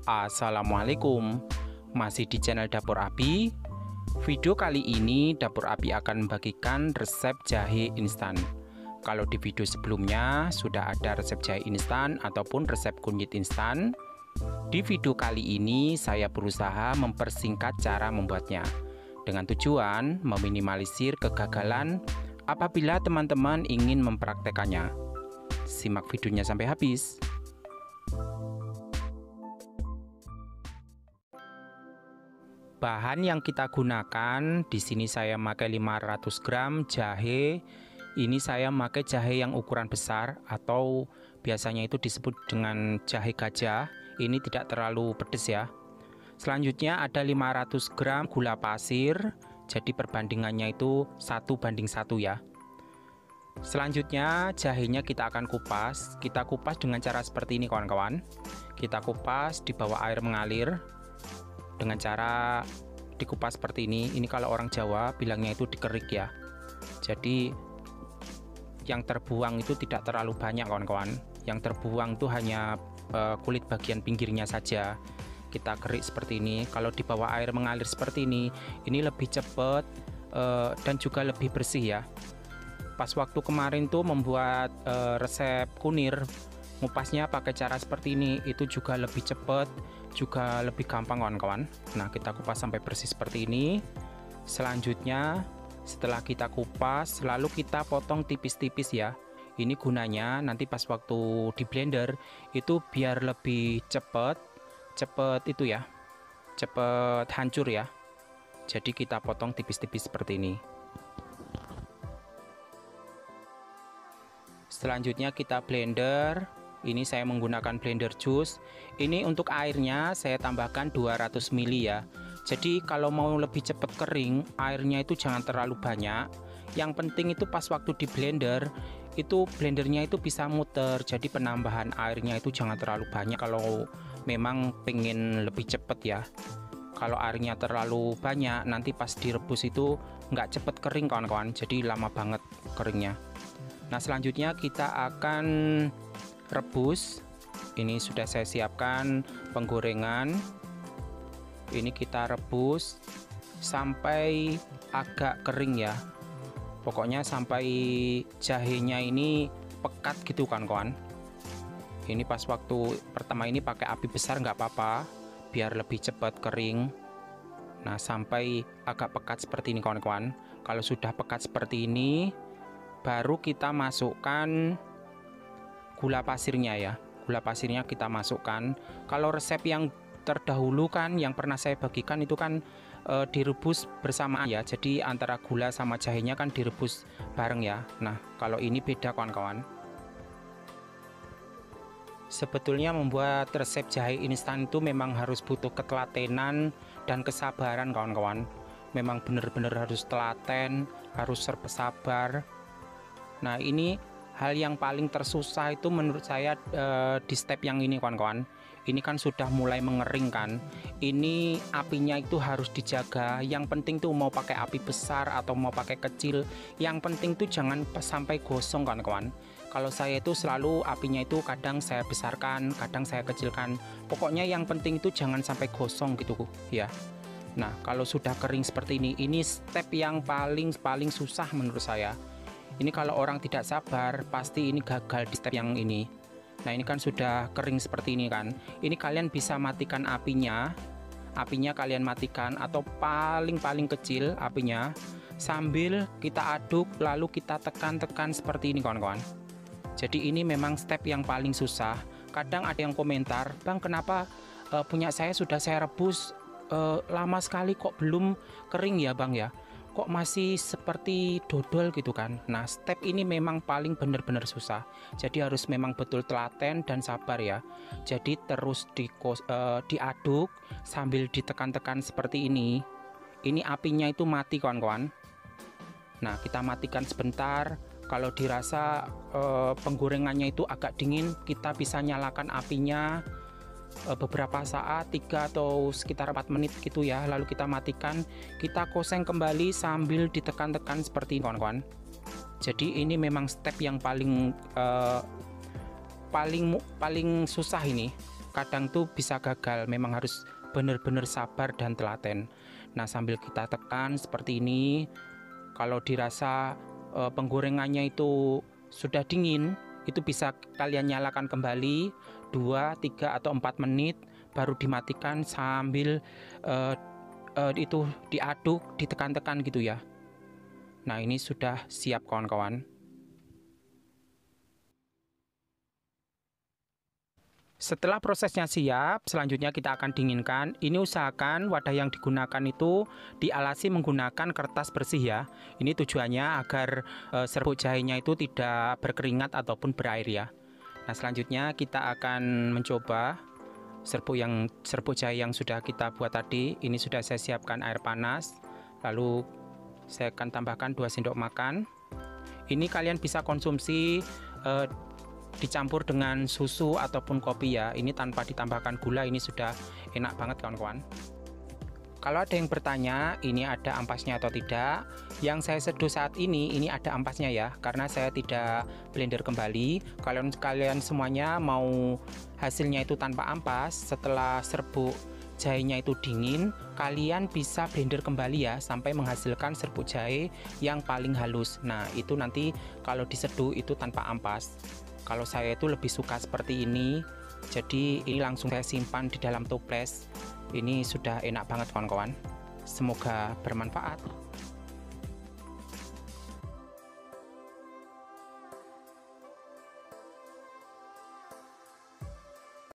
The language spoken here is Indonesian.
Assalamualaikum, masih di channel Dapur Abi. Video kali ini Dapur Abi akan membagikan resep jahe instan. Kalau di video sebelumnya sudah ada resep jahe instan ataupun resep kunyit instan. Di video kali ini saya berusaha mempersingkat cara membuatnya dengan tujuan meminimalisir kegagalan apabila teman-teman ingin mempraktekannya. Simak videonya sampai habis. Bahan yang kita gunakan di sini saya pakai 500 gram jahe. Ini saya pakai jahe yang ukuran besar atau biasanya itu disebut dengan jahe gajah. Ini tidak terlalu pedas ya. Selanjutnya ada 500 gram gula pasir. Jadi perbandingannya itu 1:1 ya. Selanjutnya jahenya kita akan kupas. Kita kupas dengan cara seperti ini kawan-kawan. Kita kupas di bawah air mengalir dengan cara dikupas seperti ini. Ini kalau orang Jawa bilangnya itu dikerik ya. Jadi yang terbuang itu tidak terlalu banyak kawan-kawan. Yang terbuang itu hanya kulit bagian pinggirnya saja. Kita kerik seperti ini. Kalau di bawah air mengalir seperti ini lebih cepat dan juga lebih bersih ya. Pas waktu kemarin tuh membuat resep kunir, ngupasnya pakai cara seperti ini, itu juga lebih cepat, juga lebih gampang kawan-kawan. Nah, kita kupas sampai bersih seperti ini. Selanjutnya setelah kita kupas, lalu kita potong tipis-tipis ya. Ini gunanya nanti pas waktu di blender itu biar lebih cepat itu ya, cepat hancur ya. Jadi kita potong tipis-tipis seperti ini. Selanjutnya kita blender. Ini saya menggunakan blender jus. Ini untuk airnya saya tambahkan 200 ml ya. Jadi kalau mau lebih cepat kering, airnya itu jangan terlalu banyak. Yang penting itu pas waktu di blender, itu blendernya itu bisa muter. Jadi penambahan airnya itu jangan terlalu banyak kalau memang pengen lebih cepat ya. Kalau airnya terlalu banyak, nanti pas direbus itu nggak cepat kering kawan-kawan. Jadi lama banget keringnya. Nah, selanjutnya kita akan rebus. Ini sudah saya siapkan penggorengan. Ini kita rebus sampai agak kering ya. Pokoknya sampai jahenya ini pekat gitu kan kawan. Ini pas waktu pertama ini pakai api besar nggak apa-apa, biar lebih cepat kering. Nah, sampai agak pekat seperti ini kawan-kawan. Kalau sudah pekat seperti ini, baru kita masukkan gula pasirnya ya. Gula pasirnya kita masukkan. Kalau resep yang terdahulu kan yang pernah saya bagikan itu kan direbus bersamaan ya. Jadi antara gula sama jahenya kan direbus bareng ya. Nah, kalau ini beda kawan-kawan. Sebetulnya membuat resep jahe instan itu memang harus butuh ketelatenan dan kesabaran kawan-kawan. Memang benar-benar harus telaten, harus sabar. Nah, ini hal yang paling tersusah itu menurut saya di step yang ini kawan-kawan. Ini kan sudah mulai mengering kan. Ini apinya itu harus dijaga. Yang penting tuh mau pakai api besar atau mau pakai kecil, yang penting tuh jangan sampai gosong kawan-kawan. Kalau saya itu selalu apinya itu kadang saya besarkan, kadang saya kecilkan. Pokoknya yang penting itu jangan sampai gosong gitu ya. Nah, kalau sudah kering seperti ini step yang paling susah menurut saya. Ini kalau orang tidak sabar, pasti ini gagal di step yang ini. Nah, ini kan sudah kering seperti ini kan. Ini kalian bisa matikan apinya. Apinya kalian matikan atau paling kecil apinya. Sambil kita aduk, lalu kita tekan-tekan seperti ini kawan-kawan. Jadi ini memang step yang paling susah. Kadang ada yang komentar, "Bang, kenapa punya saya sudah saya rebus lama sekali kok belum kering ya Bang ya? Kok masih seperti dodol gitu kan?" Nah, step ini memang paling benar-benar susah. Jadi harus memang betul telaten dan sabar ya. Jadi terus diaduk sambil ditekan-tekan seperti ini. Ini apinya itu mati kawan-kawan. Nah, kita matikan sebentar. Kalau dirasa penggorengannya itu agak dingin, kita bisa nyalakan apinya beberapa saat, 3 atau sekitar 4 menit gitu ya. Lalu kita matikan, kita koseng kembali sambil ditekan-tekan seperti ini kawan-kawan. Jadi ini memang step yang paling susah ini. kadang tuh bisa gagal, memang harus benar-benar sabar dan telaten. Nah, sambil kita tekan seperti ini, kalau dirasa penggorengannya itu sudah dingin, itu bisa kalian nyalakan kembali 2, 3, atau 4 menit, baru dimatikan sambil itu diaduk, ditekan-tekan gitu ya. Nah, ini sudah siap kawan-kawan. Setelah prosesnya siap, selanjutnya kita akan dinginkan. Ini usahakan wadah yang digunakan itu dialasi menggunakan kertas bersih ya. Ini tujuannya agar serbuk jahenya itu tidak berkeringat ataupun berair ya. Nah, selanjutnya kita akan mencoba serbuk jahe yang sudah kita buat tadi. Ini sudah saya siapkan air panas. Lalu saya akan tambahkan 2 sendok makan. Ini kalian bisa konsumsi dicampur dengan susu ataupun kopi ya. Ini tanpa ditambahkan gula, ini sudah enak banget kawan-kawan. Kalau ada yang bertanya ini ada ampasnya atau tidak, yang saya seduh saat ini ada ampasnya ya, karena saya tidak blender kembali. Kalian semuanya mau hasilnya itu tanpa ampas, setelah serbuk jahenya itu dingin, kalian bisa blender kembali ya, sampai menghasilkan serbuk jahe yang paling halus. Nah, itu nanti kalau diseduh itu tanpa ampas. Kalau saya itu lebih suka seperti ini, jadi ini langsung saya simpan di dalam toples. Ini sudah enak banget kawan-kawan. Semoga bermanfaat.